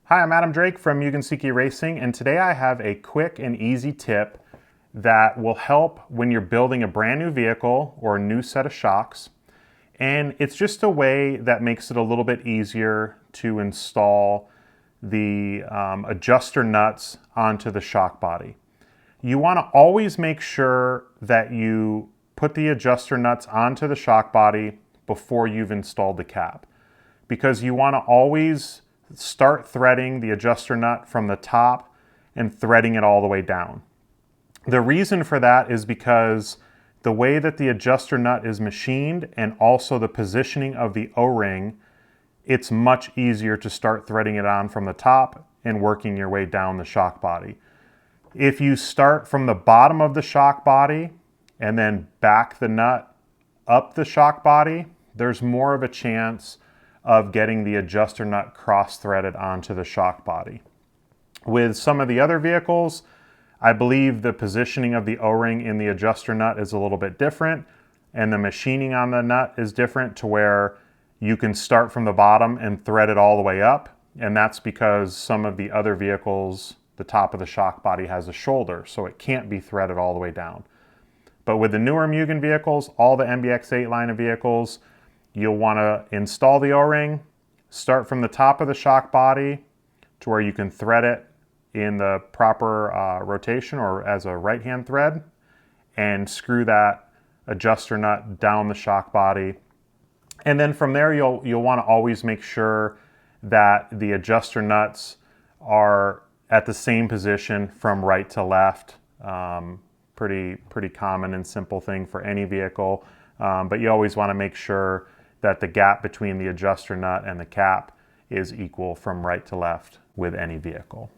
Hi, I'm Adam Drake from Mugen Seiki Racing, and today I have a quick and easy tip that will help when you're building a brand new vehicle or a new set of shocks. And it's just a way that makes it a little bit easier to install the adjuster nuts onto the shock body. You want to always make sure that you put the adjuster nuts onto the shock body before you've installed the cap, because you want to always start threading the adjuster nut from the top and threading it all the way down. The reason for that is because the way that the adjuster nut is machined and also the positioning of the O-ring, it's much easier to start threading it on from the top and working your way down the shock body. If you start from the bottom of the shock body and then back the nut up the shock body, there's more of a chance of getting the adjuster nut cross-threaded onto the shock body. With some of the other vehicles, I believe the positioning of the O-ring in the adjuster nut is a little bit different, and the machining on the nut is different to where you can start from the bottom and thread it all the way up, and that's because some of the other vehicles, the top of the shock body has a shoulder, so it can't be threaded all the way down. But with the newer Mugen vehicles, all the MBX8 line of vehicles, you'll want to install the O-ring, start from the top of the shock body to where you can thread it in the proper rotation or as a right-hand thread, and screw that adjuster nut down the shock body. And then from there, you'll want to always make sure that the adjuster nuts are at the same position from right to left. Pretty common and simple thing for any vehicle, but you always want to make sure that the gap between the adjuster nut and the cap is equal from right to left with any vehicle.